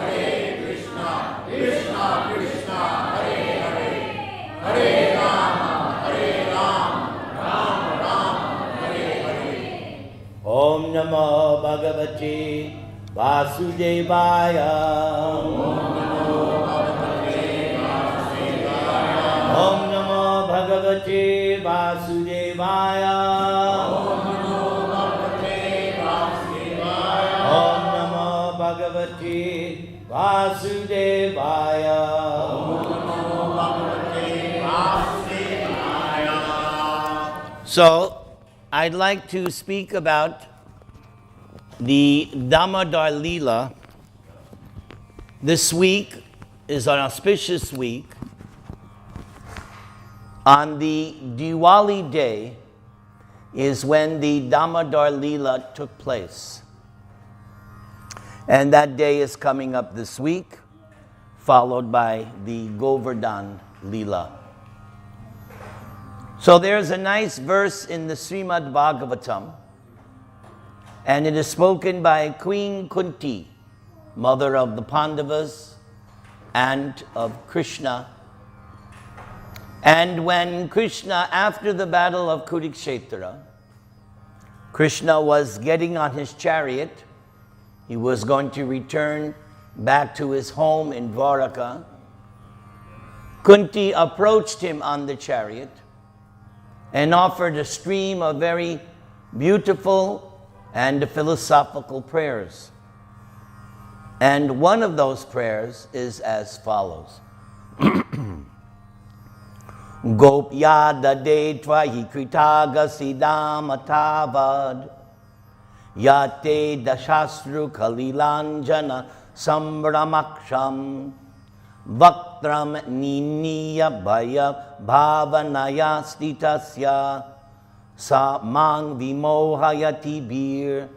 Hare Krishna, Krishna Krishna, Hare Hare, Hare Rama, Hare Rama, Rama Rama, Hare Hare. Om Namo Bhagavate Vasudevaya. Om Namo Bhagavate Vasudevaya. Om Namo Bhagavate Vasudevaya. Om Namo Bhagavate Vasudevaya. Om Namo Bhagavate Vasudevaya. Om Namo Bhagavate Vasudevaya. So, I'd like to speak about the Damodar Leela. This week is an auspicious week. On the Diwali day is when the Damodar Leela took place. And that day is coming up this week, followed by the Govardhan Leela. So there's a nice verse in the Srimad Bhagavatam, and it is spoken by Queen Kuntī, mother of the Pandavas and of Krishna. And when Krishna, after the battle of Kurukshetra, Krishna was getting on his chariot, he was going to return back to his home in Dvārakā. Kuntī approached him on the chariot and offered a stream of very beautiful and philosophical prayers. And one of those prayers is as follows. Gopya dade tvahi kritaga sidamatavad yate dashastru kalilanjana sambramaksham Vaktram niniya bhaya bhavanaya stitasya sa mang vimohayati bir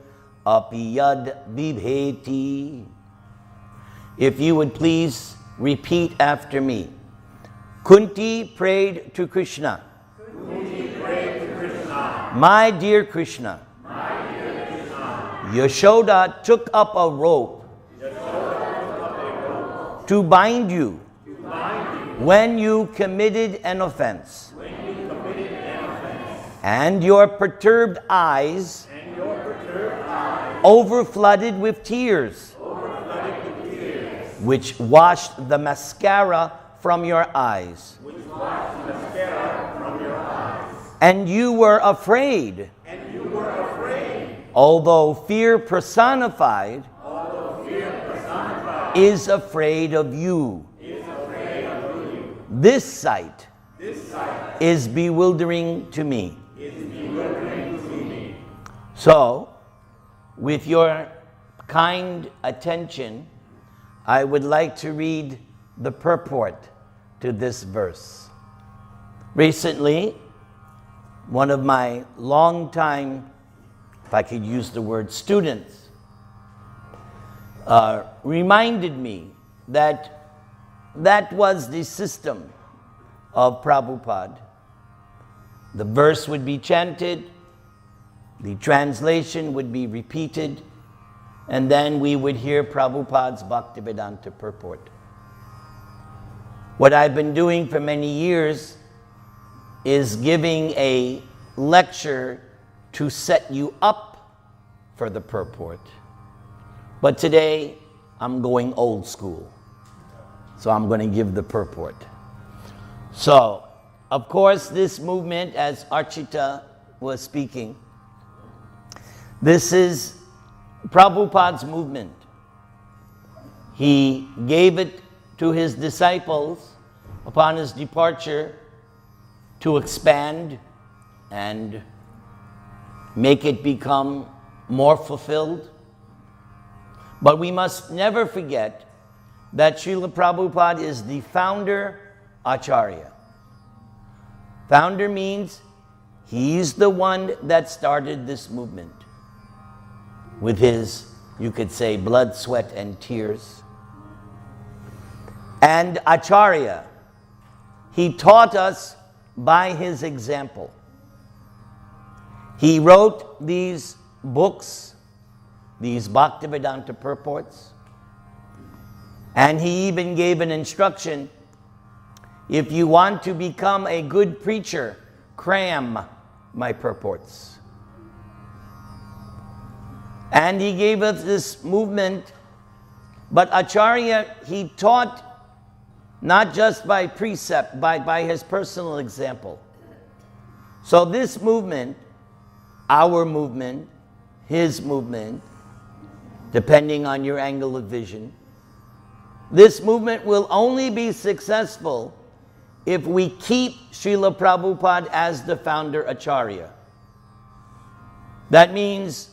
apiyad vibheti. If you would please repeat after me. Kuntī prayed to Krishna. Kuntī prayed to Krishna. My dear Krishna. My dear Krishna. Yaśodā took up a rope to bind you when you committed an offense. And your perturbed eyes overflooded with tears, which washed the mascara from your eyes. And you were afraid, although fear personified is afraid of you. This sight is bewildering to me. So, with your kind attention, I would like to read the purport to this verse. Recently, one of my longtime, if I could use the word, students, reminded me that that was the system of Prabhupada. The verse would be chanted, the translation would be repeated, and then we would hear Prabhupada's Bhaktivedanta purport. What I've been doing for many years is giving a lecture to set you up for the purport. But today, I'm going old school. So I'm going to give the purport. So, of course, this movement, as Archita was speaking, this is Prabhupada's movement. He gave it to his disciples upon his departure to expand and make it become more fulfilled. But we must never forget that Srila Prabhupada is the founder Acharya. Founder means he's the one that started this movement with his, you could say, blood, sweat, and tears. And Acharya, he taught us by his example. He wrote these books, these Bhaktivedanta purports, And he even gave an instruction: if you want to become a good preacher, cram my purports. And he gave us this movement, but Acharya, he taught not just by precept, by his personal example. So this movement, our movement, his movement, depending on your angle of vision, this movement will only be successful if we keep Srila Prabhupada as the founder Acharya. That means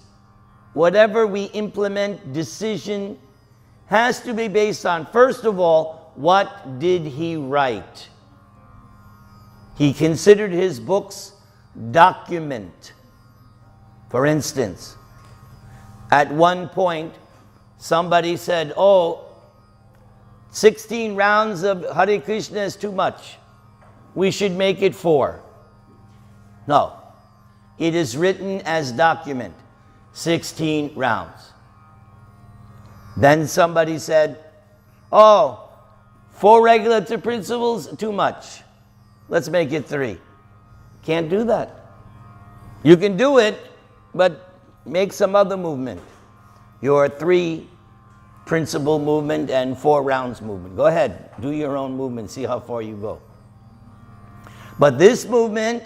whatever we implement, decision, has to be based on, first of all, what did he write? He considered his books document. For instance, at one point, somebody said, 16 rounds of Hare Krishna is too much. We should make it 4. No. It is written as document, 16 rounds. Then somebody said, 4 regulative principles, too much. Let's make it 3. Can't do that. You can do it, but make some other movement. Your 3 principle movement and 4 rounds movement. Go ahead, do your own movement, see how far you go. But this movement,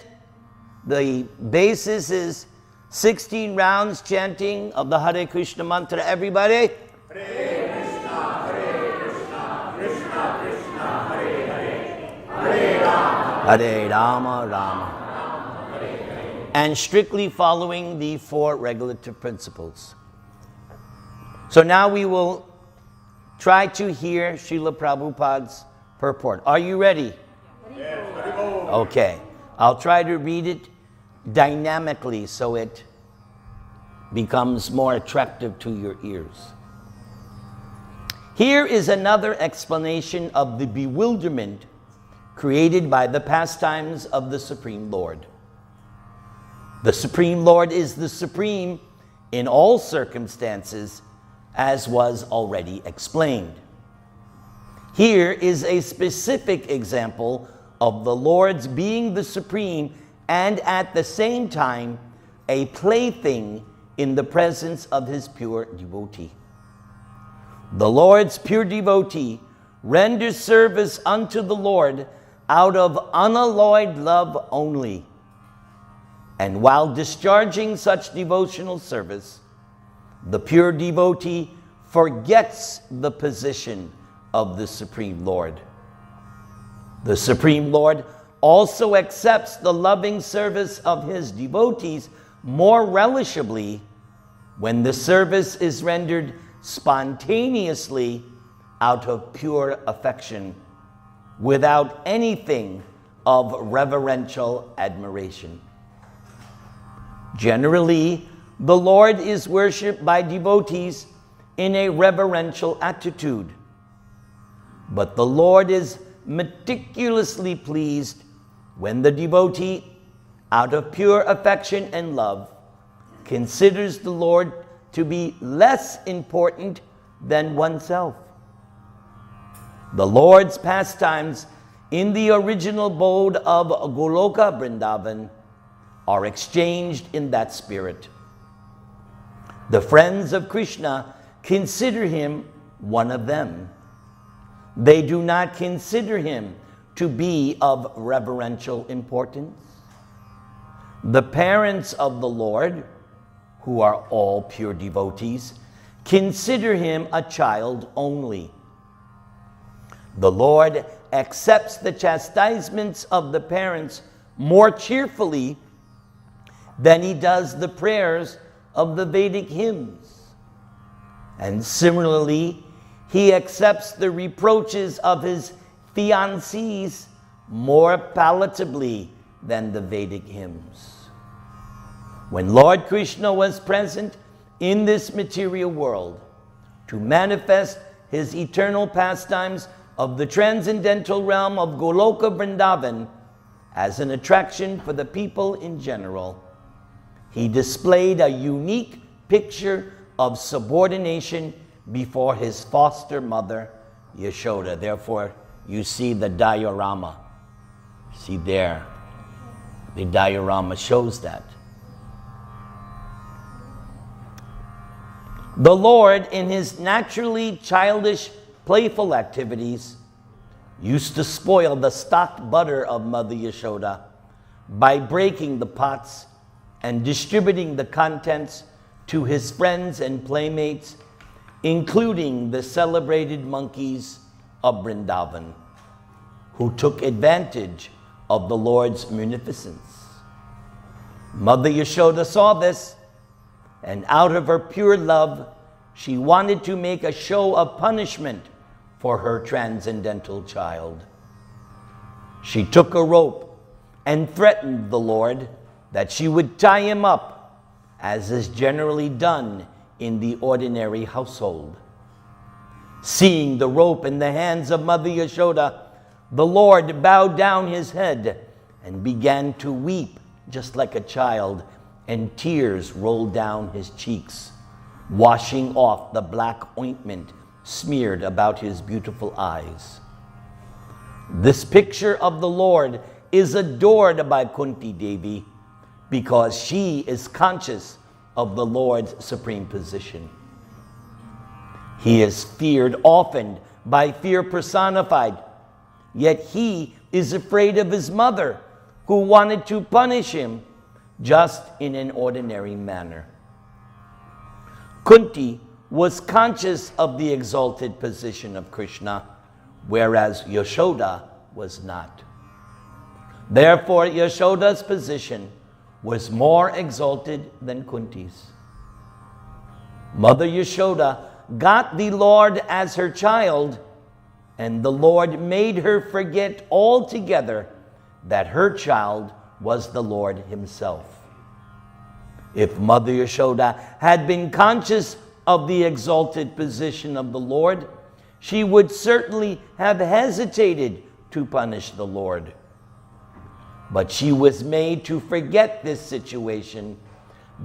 the basis is 16 rounds chanting of the Hare Krishna mantra. Everybody? Hare Krishna, Krishna Krishna, Hare Hare, Hare Rama, Hare Rama, Rama. Hare Hare. And strictly following the 4 regulative principles. So now we will try to hear Srila Prabhupada's purport. Are you ready? Yes, Hare Bol. Okay. I'll try to read it dynamically so it becomes more attractive to your ears. Here is another explanation of the bewilderment created by the pastimes of the Supreme Lord. The Supreme Lord is the Supreme in all circumstances, as was already explained. Here is a specific example of the Lord's being the Supreme and at the same time a plaything in the presence of his pure devotee. The Lord's pure devotee renders service unto the Lord out of unalloyed love only. And while discharging such devotional service, the pure devotee forgets the position of the Supreme Lord. The Supreme Lord also accepts the loving service of his devotees more relishably when the service is rendered spontaneously out of pure affection, without anything of reverential admiration. Generally, the Lord is worshipped by devotees in a reverential attitude. But the Lord is meticulously pleased when the devotee, out of pure affection and love, considers the Lord to be less important than oneself. The Lord's pastimes in the original abode of Goloka Vrindavan are exchanged in that spirit. The friends of Krishna consider him one of them. They do not consider him to be of reverential importance. The parents of the Lord, who are all pure devotees, consider him a child only. The Lord accepts the chastisements of the parents more cheerfully than he does the prayers of the Vedic hymns. And similarly, he accepts the reproaches of his fiancées more palatably than the Vedic hymns. When Lord Krishna was present in this material world to manifest his eternal pastimes of the transcendental realm of Goloka Vrindavan as an attraction for the people in general, he displayed a unique picture of subordination before his foster mother, Yaśodā. Therefore, you see the diorama. See there, the diorama shows that. The Lord, in his naturally childish, playful activities, used to spoil the stocked butter of Mother Yaśodā by breaking the pots and distributing the contents to his friends and playmates, including the celebrated monkeys of Vrindavan, who took advantage of the Lord's munificence. Mother Yaśodā saw this, and out of her pure love, she wanted to make a show of punishment for her transcendental child. She took a rope and threatened the Lord that she would tie him up, as is generally done in the ordinary household. Seeing the rope in the hands of Mother Yaśodā, the Lord bowed down his head and began to weep just like a child, and tears rolled down his cheeks, washing off the black ointment smeared about his beautiful eyes. This picture of the Lord is adored by Kuntī Devi because she is conscious of the Lord's supreme position. He is feared often by fear personified, yet he is afraid of his mother, who wanted to punish him just in an ordinary manner. Kuntī was conscious of the exalted position of Krishna, whereas Yaśodā was not. Therefore, Yaśoda's position was more exalted than Kuntī's. Mother Yaśodā got the Lord as her child, and the Lord made her forget altogether that her child was the Lord himself. If Mother Yaśodā had been conscious of the exalted position of the Lord, she would certainly have hesitated to punish the Lord. But she was made to forget this situation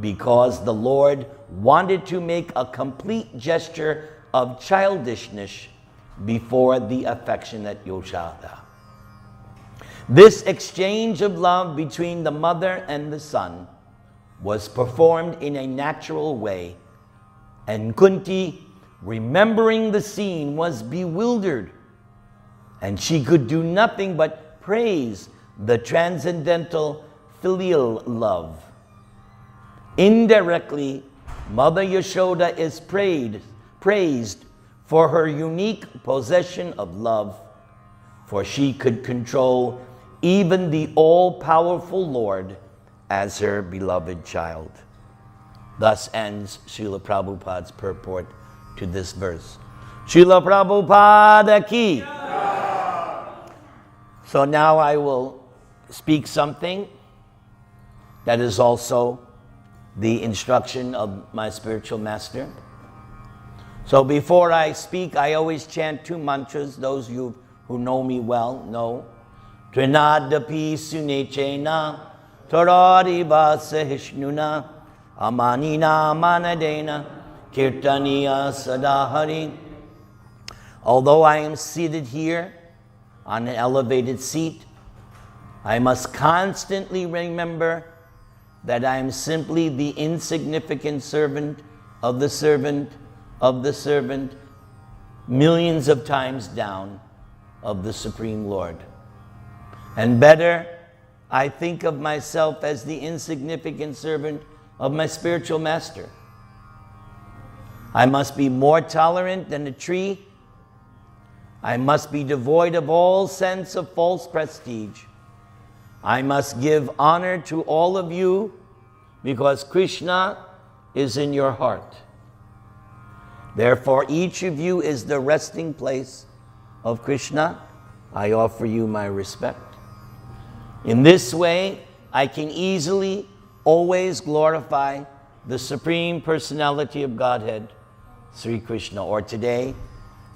because the Lord wanted to make a complete gesture of childishness before the affectionate Yaśodā. This exchange of love between the mother and the son was performed in a natural way, and Kuntī, remembering the scene, was bewildered, and she could do nothing but praise the transcendental filial love. Indirectly, Mother Yaśodā is praised for her unique possession of love, for she could control even the all-powerful Lord as her beloved child. Thus ends Srila Prabhupada's purport to this verse. Srila Prabhupada ki. So now I will speak something that is also the instruction of my spiritual master. So before I speak, I always chant two mantras. Those of you who know me well know. Trinadapi sunechena, toradiva sahishnuna, amanina manadena, kirtaniya sadahari. Although I am seated here on an elevated seat, I must constantly remember that I am simply the insignificant servant of the servant of the servant, millions of times down, of the Supreme Lord. And better, I think of myself as the insignificant servant of my spiritual master. I must be more tolerant than a tree. I must be devoid of all sense of false prestige. I must give honor to all of you because Krishna is in your heart. Therefore, each of you is the resting place of Krishna. I offer you my respect. In this way, I can easily, always glorify the Supreme Personality of Godhead, Sri Krishna, or today,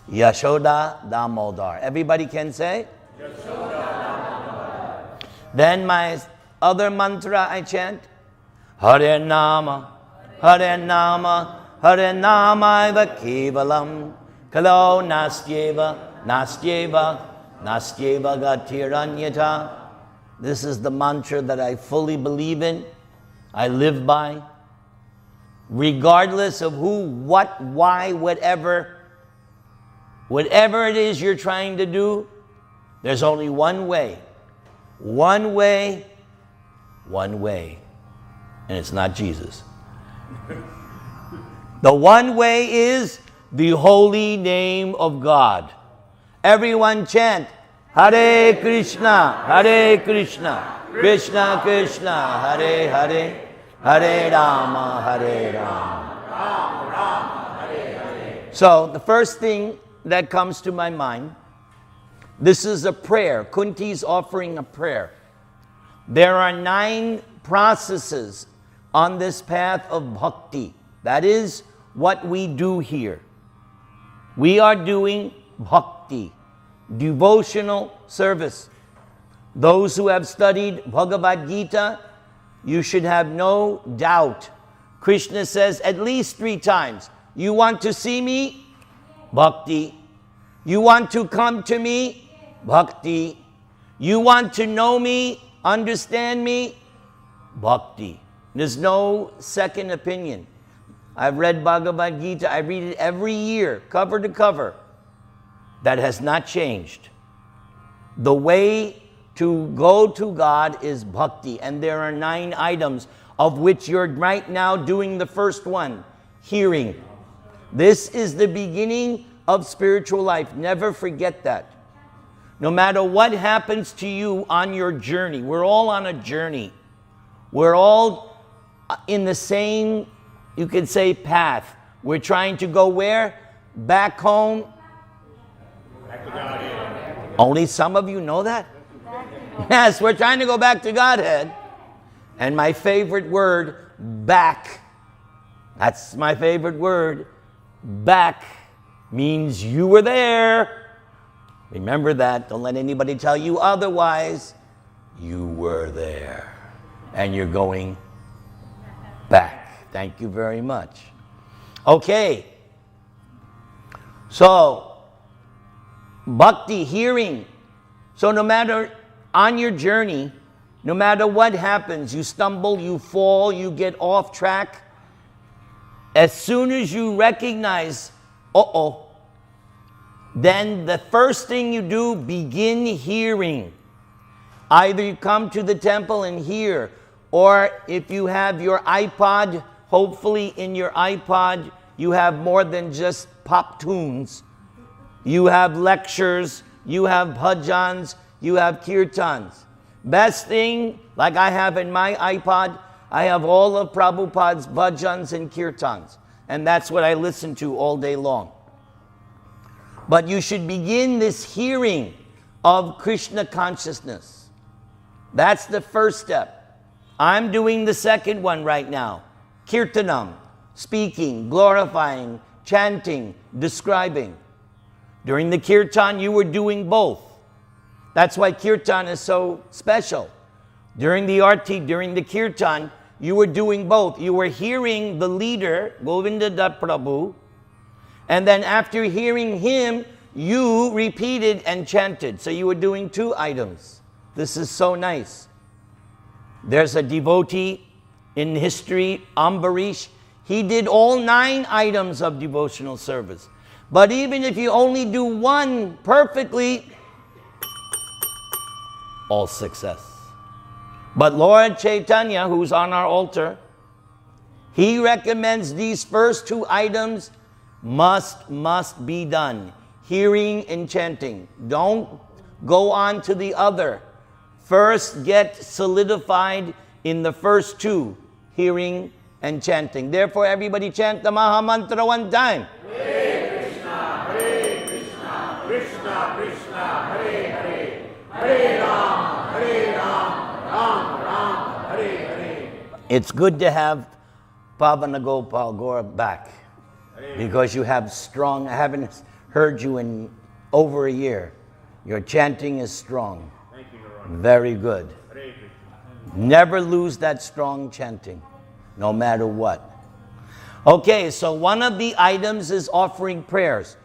Yaśodā Damodar. Everybody can say? Yaśodā Damodar. Then my other mantra I chant, Hare Nama, Hare Nama, Hare Nama Eva Kevalam, Kalo nastyeva, nastyeva, nastyeva gatiranyata. This is the mantra that I fully believe in, I live by. Regardless of who, what, why, whatever it is you're trying to do, there's only one way. One way, one way. And it's not Jesus. The one way is the holy name of God. Everyone chant, Hare Krishna, Krishna Krishna, Hare Hare, Hare Rama, Hare Rama. Rama, Rama, Hare Hare. So the first thing that comes to my mind, this is a prayer. Kunti's offering a prayer. There are 9 processes on this path of bhakti. That is what we do here. We are doing bhakti, devotional service. Those who have studied Bhagavad Gita, you should have no doubt. Krishna says at least 3 times, you want to see me? Bhakti. You want to come to me? Bhakti. You want to know me, understand me? Bhakti. There's no second opinion. I've read Bhagavad Gita. I read it every year, cover to cover. That has not changed. The way to go to God is bhakti. And there are 9 items, of which you're right now doing the first one, hearing. This is the beginning of spiritual life. Never forget that. No matter what happens to you on your journey, we're all on a journey. We're all in the same, you could say, path. We're trying to go where? Back home. Back to Godhead. Only some of you know that? Yes, we're trying to go back to Godhead. And my favorite word, back. That's my favorite word. Back means you were there. Remember that. Don't let anybody tell you otherwise. You were there. And you're going back. Thank you very much. Okay. So, bhakti, hearing. So no matter on your journey, no matter what happens, you stumble, you fall, you get off track, as soon as you recognize, then the first thing you do, begin hearing. Either you come to the temple and hear, or if you have your iPod, hopefully in your iPod you have more than just pop tunes. You have lectures, you have bhajans, you have kirtans. Best thing, like I have in my iPod, I have all of Prabhupada's bhajans and kirtans. And that's what I listen to all day long. But you should begin this hearing of Krishna consciousness. That's the first step. I'm doing the second one right now. Kirtanam, speaking, glorifying, chanting, describing. During the kirtan, you were doing both. That's why kirtan is so special. During the arti, during the kirtan, you were doing both. You were hearing the leader, Govinda Dat Prabhu, and then after hearing him, you repeated and chanted. So you were doing 2 items. This is so nice. There's a devotee in history, Ambarish. He did all 9 items of devotional service. But even if you only do 1 perfectly, all success. But Lord Chaitanya, who's on our altar, he recommends these first 2 items must be done. Hearing and chanting. Don't go on to the other. First get solidified in the first 2, hearing and chanting. Therefore, everybody chant the Maha Mantra 1 time. Hare Krishna, Krishna Krishna, Hare Hare, Hare Rama, Rama Rama, Hare Hare. It's good to have Pavana Gopal Gaura back, because you have strong, I haven't heard you in over a year. Your chanting is strong. Thank you, Narayana. Very good. Hare Krishna. Never lose that strong chanting, no matter what. Okay, so one of the items is offering prayers.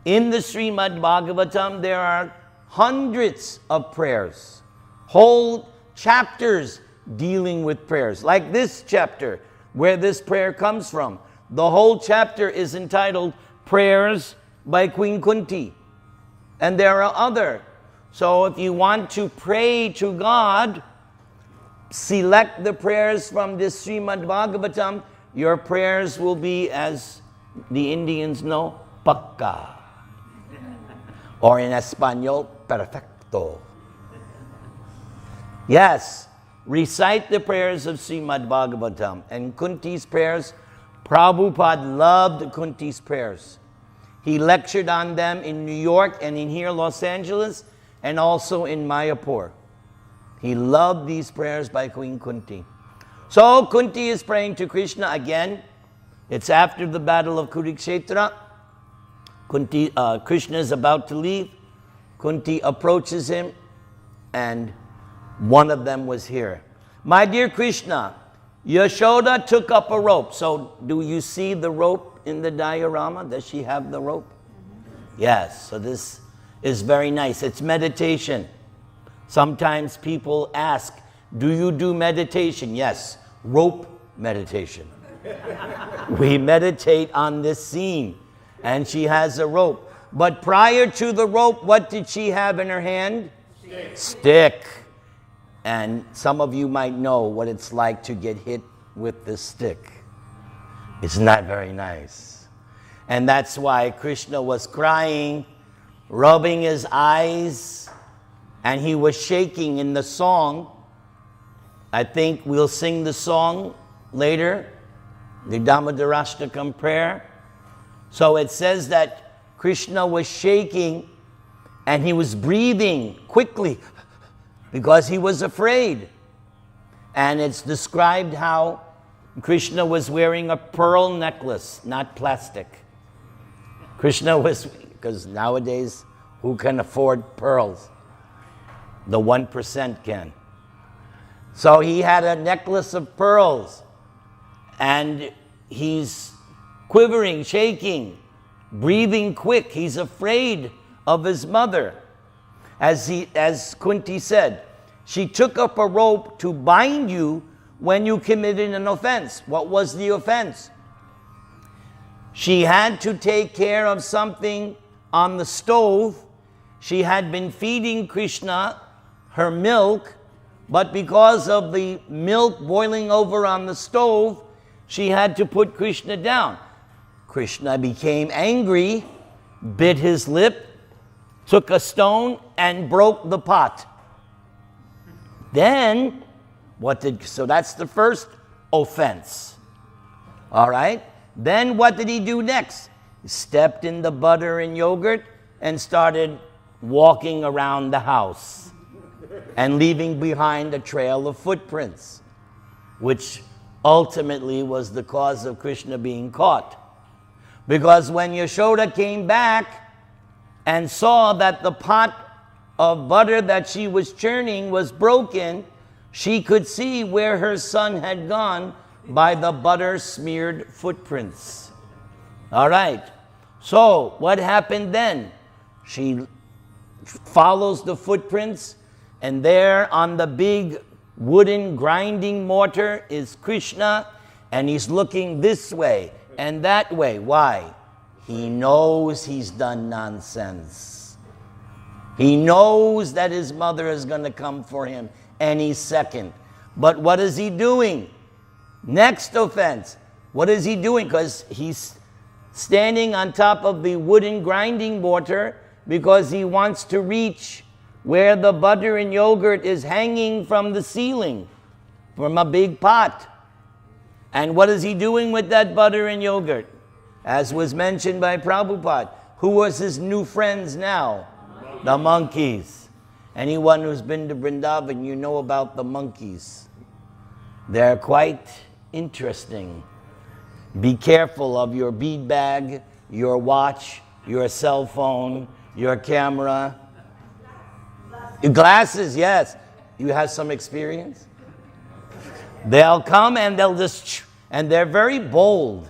In the Srimad Bhagavatam, there are hundreds of prayers, whole chapters dealing with prayers. Like this chapter, where this prayer comes from. The whole chapter is entitled Prayers by Queen Kuntī. And there are other. So if you want to pray to God, select the prayers from this Srimad Bhagavatam. Your prayers will be, as the Indians know, pakka. Or in Espanol, perfecto. Yes, recite the prayers of Srimad Bhagavatam. And Kunti's prayers, Prabhupada loved Kunti's prayers. He lectured on them in New York and in here, Los Angeles, and also in Mayapur. He loved these prayers by Queen Kuntī. So Kuntī is praying to Krishna again. It's after the battle of Kurukshetra. Krishna is about to leave. Kuntī approaches him, and one of them was here. My dear Krishna, Yaśodā took up a rope. So do you see the rope in the diorama? Does she have the rope? Yes, so this is very nice. It's meditation. Sometimes people ask, do you do meditation? Yes, rope meditation. We meditate on this scene, and she has a rope. But prior to the rope, what did she have in her hand? Stick. And some of you might know what it's like to get hit with this stick. It's not very nice. And that's why Krishna was crying, rubbing his eyes, and he was shaking in the song. I think we'll sing the song later, the Damodarashtakam prayer. So it says that Krishna was shaking and he was breathing quickly because he was afraid. And it's described how Krishna was wearing a pearl necklace, not plastic. Krishna was, because nowadays, who can afford pearls? The 1% can. So he had a necklace of pearls, and he's quivering, shaking, breathing quick. He's afraid of his mother. As Kuntī said, she took up a rope to bind you when you committed an offense. What was the offense? She had to take care of something on the stove. She had been feeding Krishna her milk, but because of the milk boiling over on the stove, she had to put Krishna down. Krishna became angry, bit his lip, took a stone and broke the pot. Then, so that's the first offense. All right? Then what did he do next? He stepped in the butter and yogurt and started walking around the house and leaving behind a trail of footprints, which ultimately was the cause of Krishna being caught. Because when Yaśodā came back and saw that the pot of butter that she was churning was broken, she could see where her son had gone by the butter-smeared footprints. All right. So what happened then? She follows the footprints, and there on the big wooden grinding mortar is Krishna, and he's looking this way and that way. Why? He knows he's done nonsense. He knows that his mother is going to come for him any second. But what is he doing? Next offense. What is he doing? Because he's standing on top of the wooden grinding mortar because he wants to reach where the butter and yogurt is hanging from the ceiling, from a big pot. And what is he doing with that butter and yogurt? As was mentioned by Prabhupada, who was his new friends now? The monkeys. Anyone who's been to Vrindavan, you know about the monkeys. They're quite interesting. Be careful of your bead bag, your watch, your cell phone, your camera. Your glasses, yes. You have some experience? They'll come and they'll just, and they're very bold.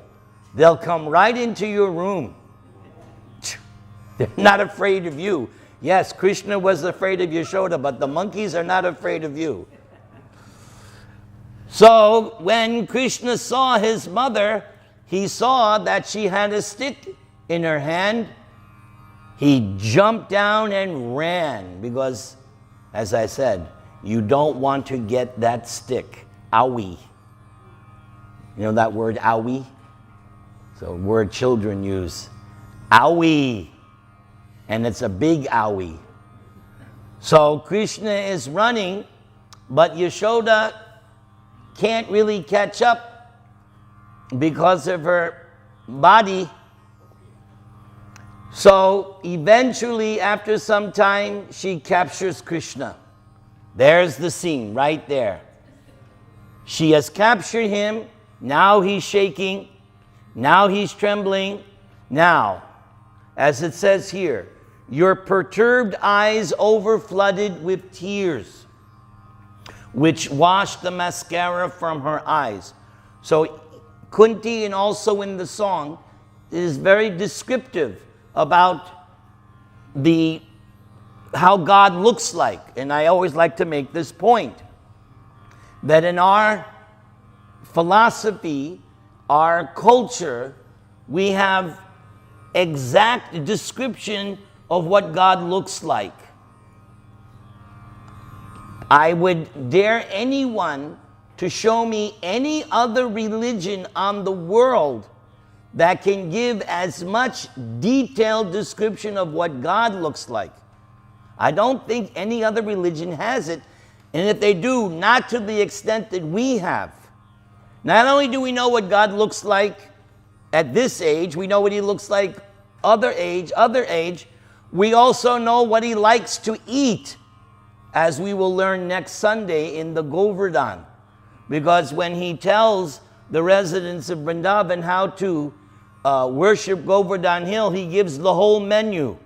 They'll come right into your room. They're not afraid of you. Yes, Krishna was afraid of Yaśodā, but the monkeys are not afraid of you. So when Krishna saw his mother, he saw that she had a stick in her hand. He jumped down and ran because, as I said, you don't want to get that stick. Owie. You know that word, owie? It's a word children use. Owie. And it's a big owie. So Krishna is running, but Yaśodā can't really catch up because of her body. So eventually, after some time, she captures Krishna. There's the scene right there. She has captured him. Now he's shaking. Now he's trembling. Now, as it says here, your perturbed eyes overflooded with tears, which washed the mascara from her eyes. So Kuntī, and also in the song, is very descriptive about how God looks like. And I always like to make this point, that in our philosophy, our culture, we have exact description of what God looks like. I would dare anyone to show me any other religion on the world that can give as much detailed description of what God looks like. I don't think any other religion has it, and if they do, not to the extent that we have. Not only do we know what God looks like at this age, we know what he looks like other age, we also know what he likes to eat, as we will learn next Sunday in the Govardhan. Because when he tells the residents of Vrindavan how to worship Govardhan Hill, he gives the whole menu.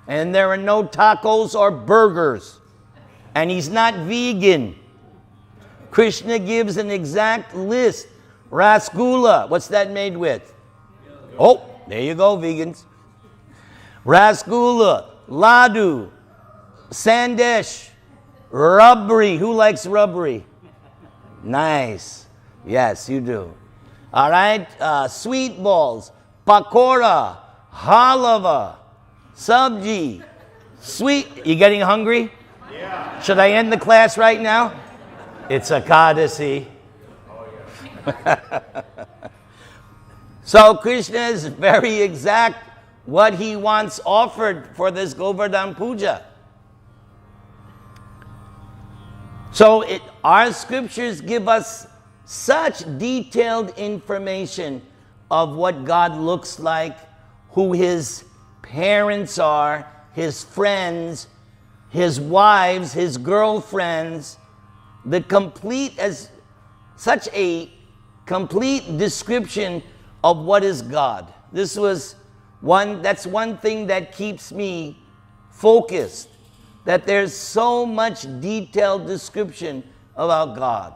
And there are no tacos or burgers. And he's not vegan. Krishna gives an exact list. Rasgulla, what's that made with? Oh, there you go, vegans. Rasgulla, Ladu, Sandesh, Rubbery. Who likes rubbery? Nice. Yes, you do. All right. Sweet balls, pakora, halava, sabji, sweet. You getting hungry? Yeah. Should I end the class right now? It's Ekadasi. So Krishna is very exact what he wants offered for this Govardhan Puja. So our scriptures give us such detailed information of what God looks like, who his parents are, his friends, his wives, his girlfriends, such a complete description of what is God. That's one thing that keeps me focused, that there's so much detailed description about God.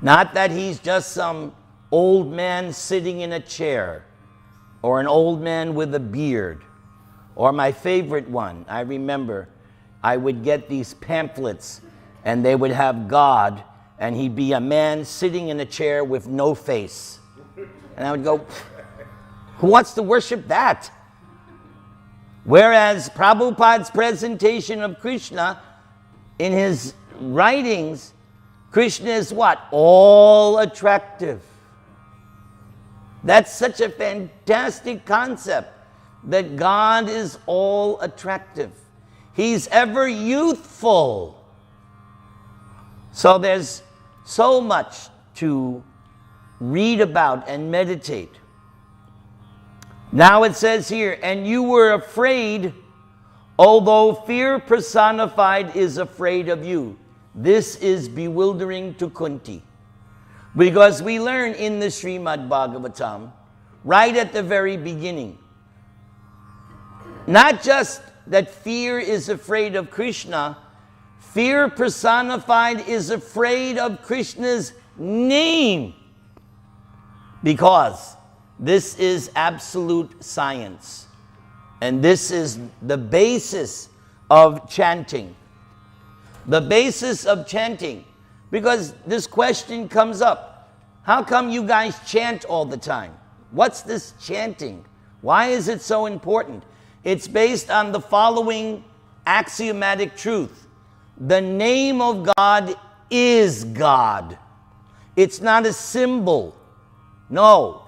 Not that he's just some old man sitting in a chair, or an old man with a beard, or my favorite one, I remember, I would get these pamphlets and they would have God, and he'd be a man sitting in a chair with no face. And I would go, who wants to worship that? Whereas Prabhupada's presentation of Krishna, in his writings, Krishna is what? All attractive. That's such a fantastic concept, that God is all attractive. He's ever youthful. So there's so much to read about and meditate. Now it says here, and you were afraid, although fear personified is afraid of you. This is bewildering to Kuntī. Because we learn in the Srimad Bhagavatam, right at the very beginning, not just that fear is afraid of Krishna, fear personified is afraid of Krishna's name. Because this is absolute science. And this is the basis of chanting. The basis of chanting. Because this question comes up. How come you guys chant all the time? What's this chanting? Why is it so important? It's based on the following axiomatic truth. The name of God is God. It's not a symbol. No.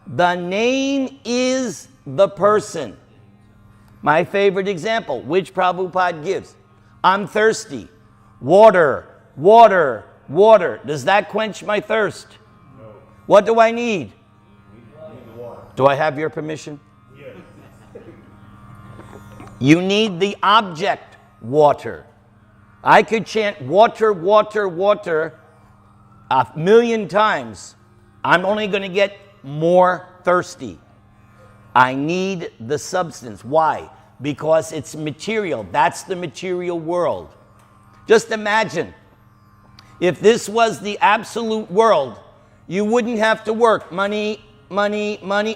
The name is the person. My favorite example, which Prabhupada gives. I'm thirsty. Water, water, water. Does that quench my thirst? No. What do I need? Need water. Do I have your permission? Yes. You need the object, water. I could chant water, water, water 1,000,000 times. I'm only going to get more thirsty. I need the substance. Why? Because it's material. That's the material world. Just imagine, if this was the absolute world, you wouldn't have to work. Money, money, money.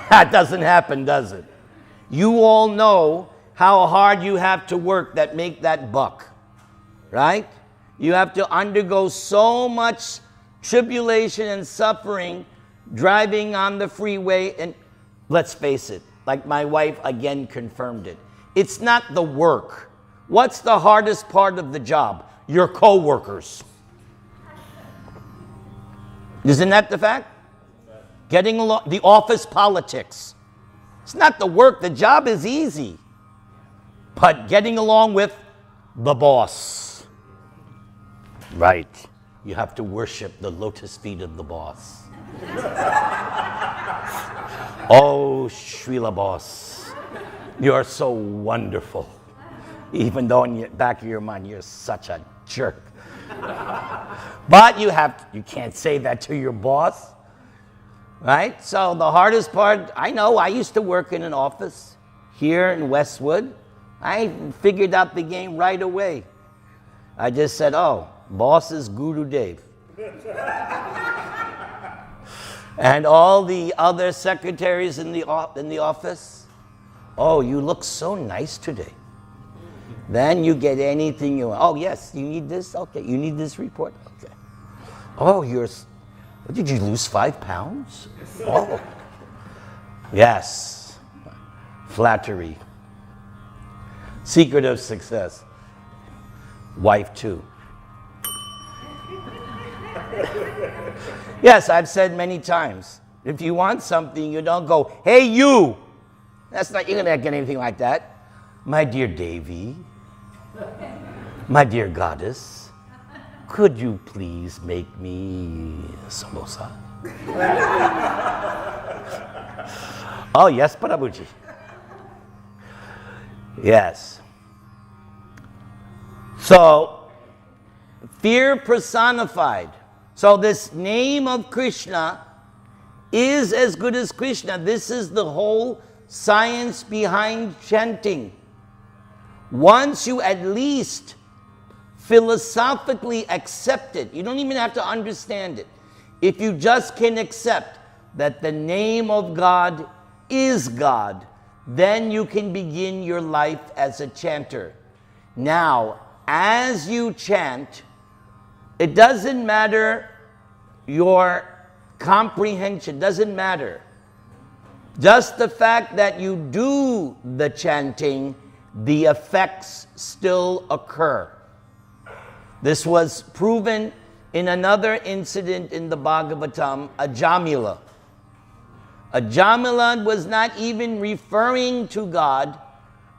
That doesn't happen, does it? You all know how hard you have to work that make that buck, right? You have to undergo so much tribulation and suffering driving on the freeway, and let's face it, like my wife again confirmed it, it's not the work. What's the hardest part of the job? Your co-workers. Isn't that the fact? Getting along, the office politics. It's not the work, the job is easy. But getting along with the boss. Right. You have to worship the lotus feet of the boss. Oh, Srila Boss, you're so wonderful. Even though in the back of your mind, you're such a jerk. But you can't say that to your boss, right? So the hardest part, I know, I used to work in an office here in Westwood. I figured out the game right away. I just said, oh, boss is Guru Dev. And all the other secretaries in the office, oh, you look so nice today. Then you get anything you want. Oh, yes, you need this? Okay, you need this report? Okay. Oh, did you lose 5 pounds? Oh, yes, flattery. Secret of success. Wife too. Yes, I've said many times, if you want something, you don't go, hey, you. That's not, you're not get anything like that. My dear Devi, my dear goddess, could you please make me a samosa? Oh, yes, Prabhuji. Yes. So, fear personified. So this name of Krishna is as good as Krishna. This is the whole science behind chanting. Once you at least philosophically accept it, you don't even have to understand it. If you just can accept that the name of God is God, then you can begin your life as a chanter. Now, as you chant, it doesn't matter your comprehension, doesn't matter. Just the fact that you do the chanting, the effects still occur. This was proven in another incident in the Bhagavatam, Ajamila. Ajamila was not even referring to God,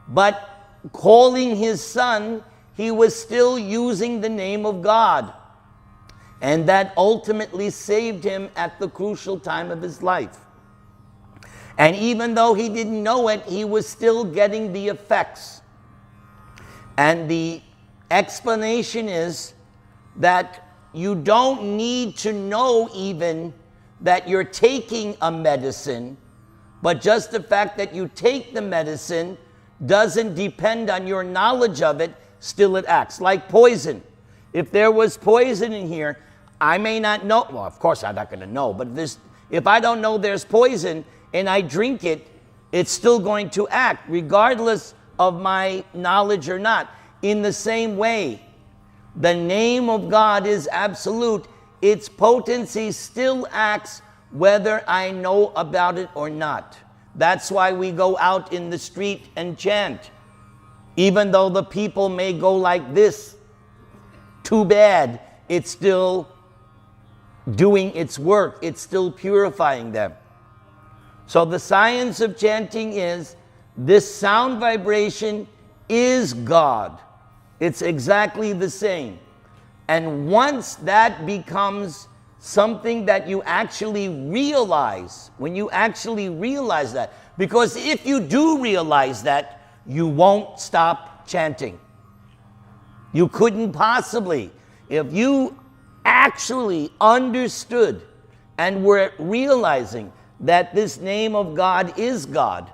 but calling his son, he was still using the name of God. And that ultimately saved him at the crucial time of his life. And even though he didn't know it, he was still getting the effects. And the explanation is that you don't need to know even that you're taking a medicine, but just the fact that you take the medicine doesn't depend on your knowledge of it, still it acts. Like poison. If there was poison in here, I may not know, well, of course I'm not going to know, but if I don't know there's poison, and I drink it, it's still going to act, regardless of my knowledge or not. In the same way, the name of God is absolute. Its potency still acts whether I know about it or not. That's why we go out in the street and chant. Even though the people may go like this, too bad, it's still doing its work. It's still purifying them. So the science of chanting is, this sound vibration is God. It's exactly the same. And once that becomes something that you actually realize, when you actually realize that, because if you do realize that, you won't stop chanting. You couldn't possibly. If you actually understood and were realizing that this name of God is God,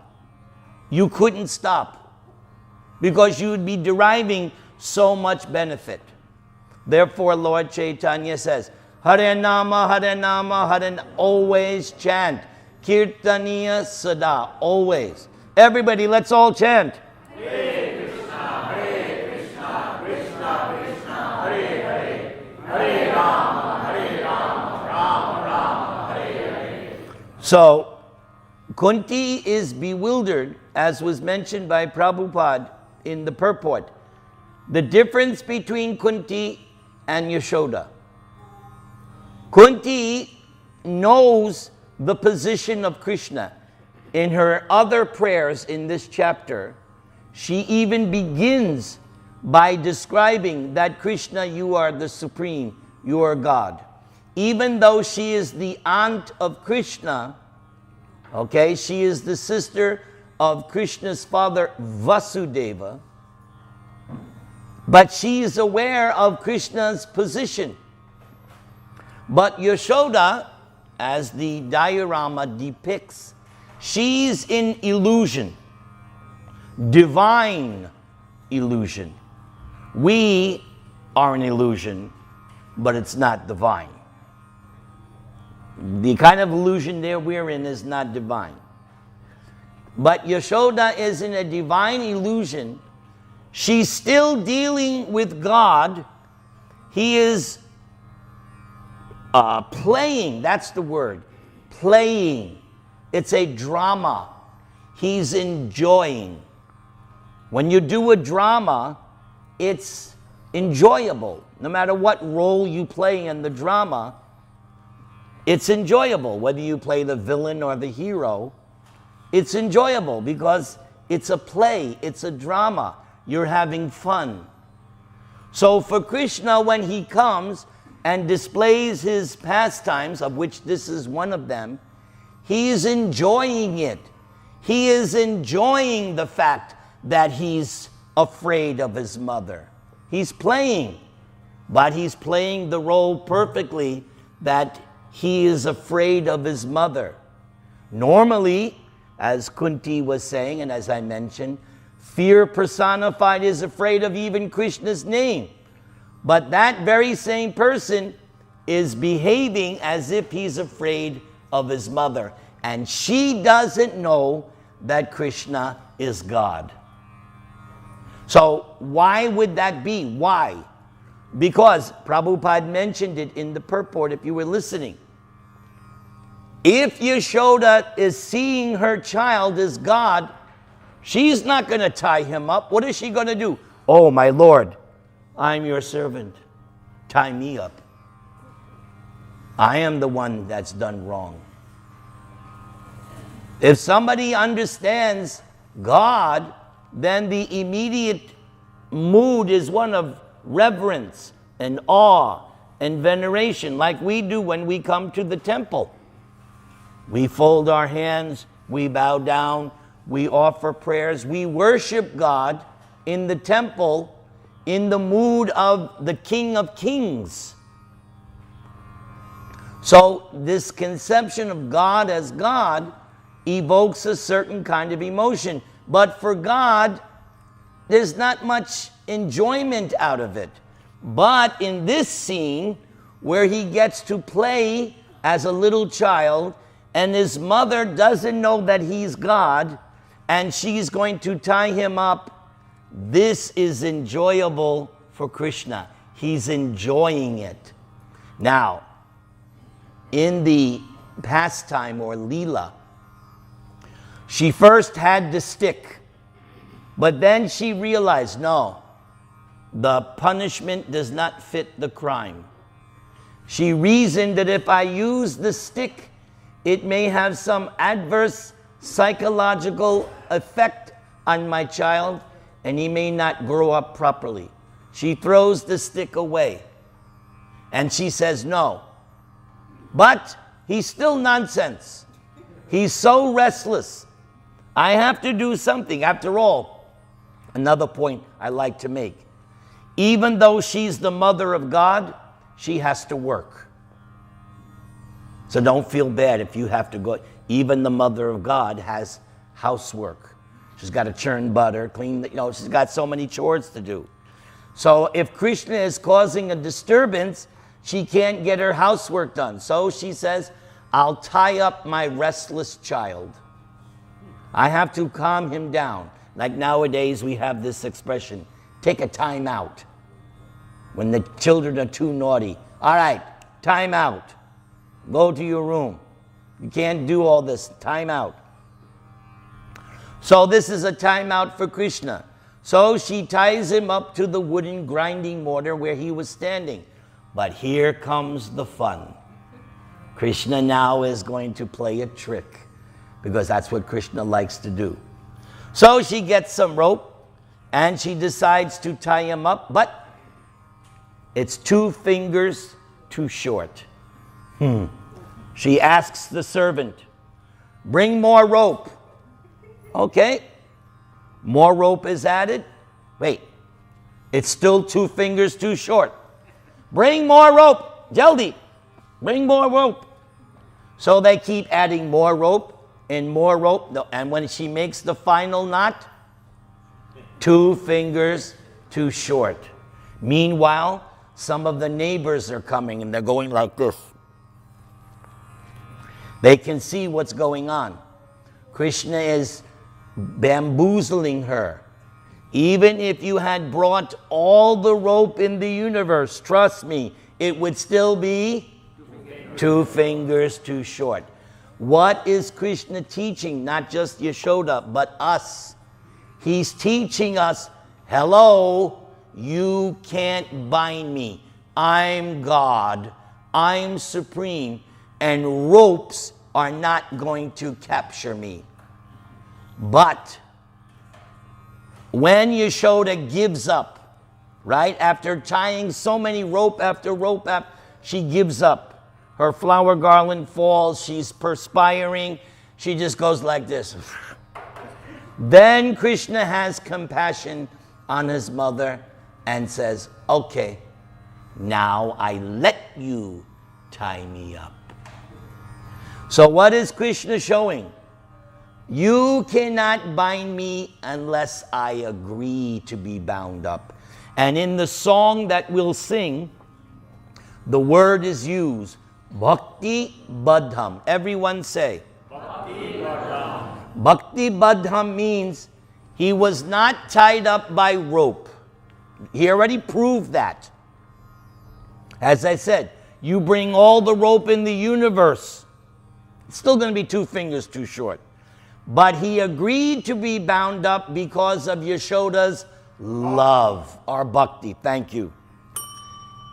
you couldn't stop, because you would be deriving so much benefit. Therefore, Lord Chaitanya says, Hare Nama, Hare Nama, Hare, always chant. Kirtaniya Sada, always. Everybody, let's all chant. Hare Krishna, Krishna Krishna, Hare Hare, Hare Rama, Rama Rama, Hare Hare. So, Kuntī is bewildered, as was mentioned by Prabhupada in the purport. The difference between Kuntī and Yaśodā. Kuntī knows the position of Krishna. In her other prayers in this chapter, she even begins by describing that Krishna, you are the supreme, you are God. Even though she is the aunt of Krishna, okay, she is the sister of Krishna's father Vasudeva, but she is aware of Krishna's position. But Yaśodā, as the diorama depicts, she's in illusion, divine illusion. We are an illusion, but it's not divine. The kind of illusion there we're in is not divine. But Yaśodā is in a divine illusion. She's still dealing with God. He is playing, that's the word, playing. It's a drama. He's enjoying. When you do a drama, it's enjoyable. No matter what role you play in the drama, it's enjoyable. Whether you play the villain or the hero, it's enjoyable because it's a play, it's a drama. You're having fun. So for Krishna, when he comes and displays his pastimes, of which this is one of them, he is enjoying it. He is enjoying the fact that he's afraid of his mother. He's playing, but he's playing the role perfectly, that he is afraid of his mother. Normally, as Kuntī was saying, and as I mentioned, fear personified is afraid of even Krishna's name. But that very same person is behaving as if he's afraid of his mother. And she doesn't know that Krishna is God. So why would that be? Why? Because Prabhupada mentioned it in the purport, if you were listening. If Yaśodā is seeing her child as God, she's not going to tie him up. What is she going to do? Oh, my Lord, I'm your servant. Tie me up. I am the one that's done wrong. If somebody understands God, then the immediate mood is one of reverence and awe and veneration, like we do when we come to the temple. We fold our hands, we bow down, we offer prayers, we worship God in the temple in the mood of the King of Kings. So this conception of God as God evokes a certain kind of emotion. But for God, there's not much enjoyment out of it. But in this scene, where he gets to play as a little child and his mother doesn't know that he's God, and she's going to tie him up. This is enjoyable for Krishna. He's enjoying it. Now, in the pastime or Leela, she first had the stick, but then she realized, no, the punishment does not fit the crime. She reasoned that if I use the stick, it may have some adverse psychological effect on my child, and he may not grow up properly. She throws the stick away, and she says no. But he's still nonsense. He's so restless. I have to do something. After all, another point I like to make. Even though she's the mother of God, she has to work. So don't feel bad if you have to go. Even the mother of God has housework. She's got to churn butter, clean, she's got so many chores to do. So if Krishna is causing a disturbance, she can't get her housework done. So she says, I'll tie up my restless child. I have to calm him down. Like nowadays we have this expression, take a time out. When the children are too naughty. All right, time out. Go to your room. You can't do all this. Time out. So this is a time out for Krishna. So she ties him up to the wooden grinding mortar where he was standing. But here comes the fun. Krishna now is going to play a trick, because that's what Krishna likes to do. So she gets some rope and she decides to tie him up, but it's 2 fingers too short. She asks the servant, bring more rope. Okay, more rope is added. Wait, it's still 2 fingers too short. Bring more rope, Jaldi, bring more rope. So they keep adding more rope and more rope. And when she makes the final knot, 2 fingers too short. Meanwhile, some of the neighbors are coming and they're going like this. They can see what's going on. Krishna is bamboozling her. Even if you had brought all the rope in the universe, trust me, it would still be 2 fingers too short. What is Krishna teaching? Not just Yaśodā, but us. He's teaching us, hello, you can't bind me. I'm God. I'm supreme. And ropes are not going to capture me. But when Yaśodā gives up, right, after tying so many rope after rope, she gives up. Her flower garland falls, she's perspiring, she just goes like this. Then Krishna has compassion on his mother and says, okay, now I let you tie me up. So what is Krishna showing? You cannot bind me unless I agree to be bound up. And in the song that we'll sing, the word is used, Bhakti Badham. Everyone say, Bhakti Badham. Bhakti Badham means he was not tied up by rope. He already proved that. As I said, you bring all the rope in the universe, it's still going to be 2 fingers too short. But he agreed to be bound up because of Yaśoda's love, or bhakti. Thank you.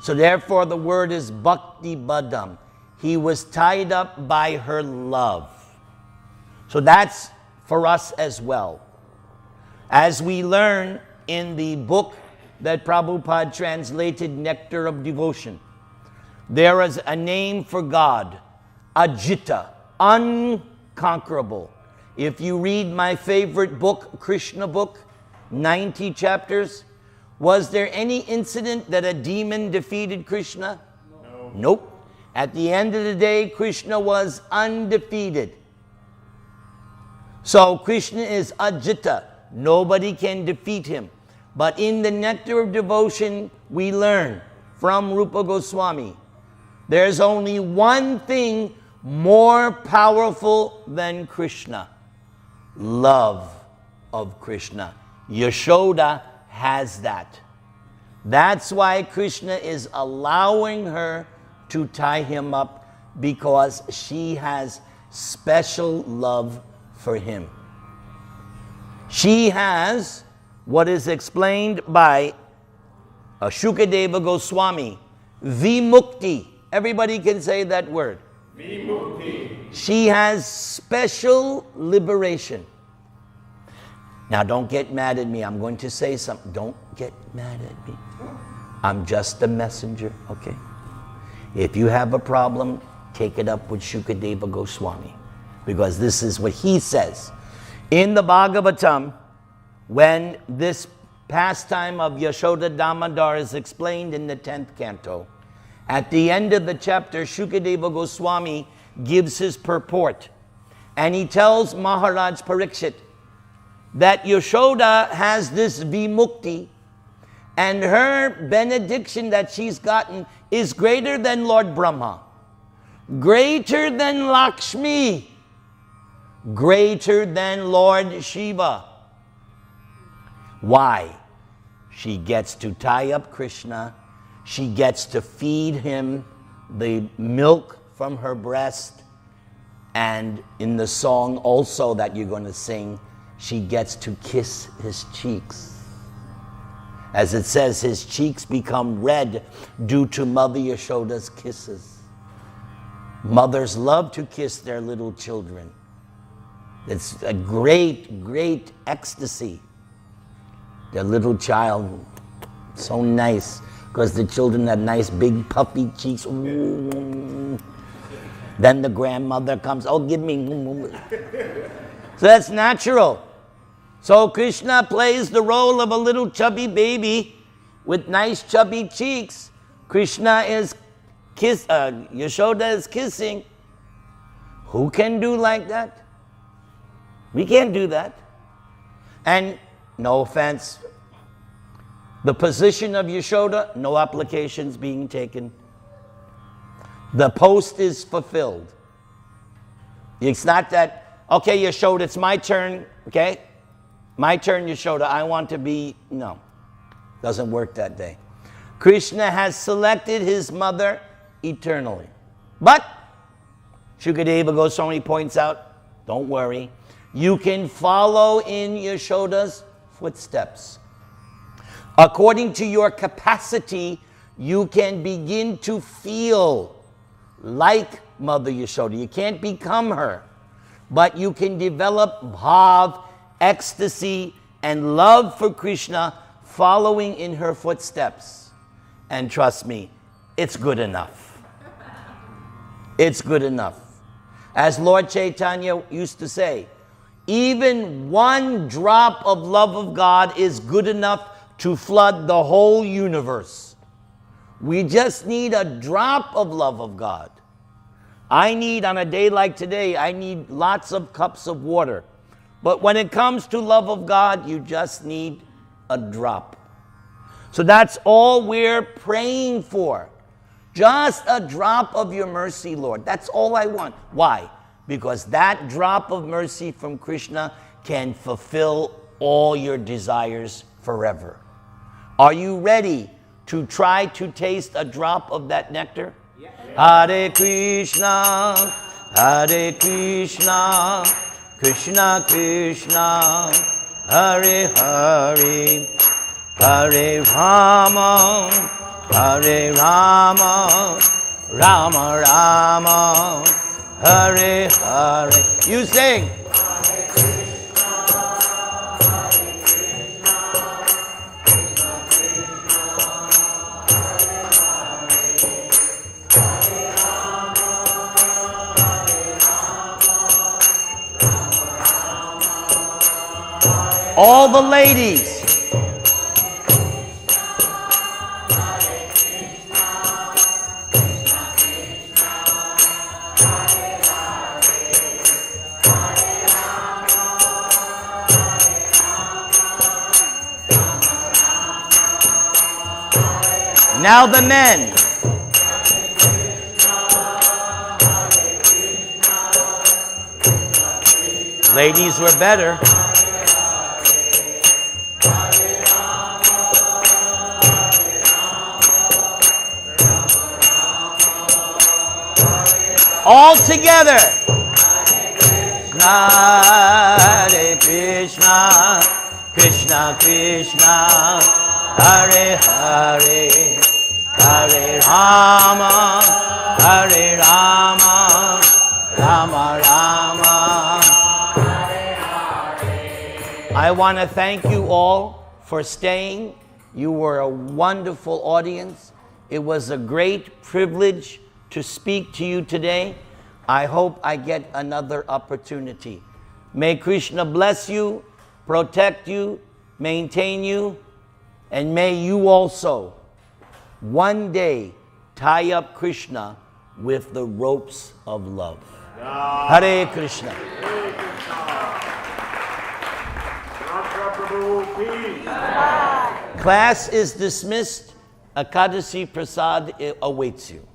So therefore the word is Bhakti Badham. He was tied up by her love. So that's for us as well. As we learn in the book that Prabhupada translated, Nectar of Devotion, there is a name for God, Ajita, unconquerable. If you read my favorite book, Krishna book, 90 chapters, was there any incident that a demon defeated Krishna? No. Nope. At the end of the day, Krishna was undefeated. So Krishna is Ajita. Nobody can defeat him. But in the Nectar of Devotion, we learn from Rupa Goswami, there's only one thing more powerful than Krishna. Love of Krishna. Yaśodā has that. That's why Krishna is allowing her to tie him up, because she has special love for him. She has what is explained by Shukadeva Goswami, vimukti. Everybody can say that word. Vimukti. She has special liberation. Now don't get mad at me. I'm going to say something. Don't get mad at me. I'm just a messenger, okay? If you have a problem, take it up with Shukadeva Goswami, because this is what he says. In the Bhagavatam, when this pastime of Yaśodā Damodar is explained in the 10th canto, at the end of the chapter, Shukadeva Goswami gives his purport, and he tells Maharaj Parikshit that Yaśodā has this vimukti, and her benediction that she's gotten is greater than Lord Brahma, greater than Lakshmi, greater than Lord Shiva. Why? She gets to tie up Krishna. She gets to feed him the milk from her breast. And in the song also that you're going to sing, she gets to kiss his cheeks. As it says, his cheeks become red due to Mother Yaśoda's kisses. Mothers love to kiss their little children. It's a great, great ecstasy. Their little child, so nice, because the children have nice big puffy cheeks. Ooh. Then the grandmother comes, oh, give me. So that's natural. So Krishna plays the role of a little chubby baby with nice chubby cheeks. Krishna is Yaśodā is kissing. Who can do like that? We can't do that. And no offense, the position of Yaśodā, no applications being taken. The post is fulfilled. It's not that, okay, Yaśodā, it's my turn, okay? My turn, Yaśodā, I want to be, no. Doesn't work that day. Krishna has selected his mother eternally. But, Shukadeva Goswami points out, don't worry, you can follow in Yaśoda's footsteps. According to your capacity, you can begin to feel like Mother Yaśodā. You can't become her, but you can develop bhav, ecstasy, and love for Krishna following in her footsteps. And trust me, it's good enough. It's good enough. As Lord Chaitanya used to say, even one drop of love of God is good enough to flood the whole universe. We just need a drop of love of God. I need, on a day like today, I need lots of cups of water. But when it comes to love of God, you just need a drop. So that's all we're praying for. Just a drop of your mercy, Lord. That's all I want. Why? Because that drop of mercy from Krishna can fulfill all your desires forever. Are you ready to try to taste a drop of that nectar? Yeah. Hare Krishna, Hare Krishna, Krishna Krishna, Hare Hare, Hare Rama, Hare Rama, Rama Rama, Hare Hare. You sing. All the ladies. Now the men. Ladies were better. All together. Hare Krishna, Krishna Krishna, Hare Hare, Hare Rama, Hare Rama, Rama Rama. I want to thank you all for staying. You were a wonderful audience. It was a great privilege to speak to you today. I hope I get another opportunity. May Krishna bless you, protect you, maintain you, and may you also one day tie up Krishna with the ropes of love. Hare Krishna. Class is dismissed. Ekadasi Prasad awaits you.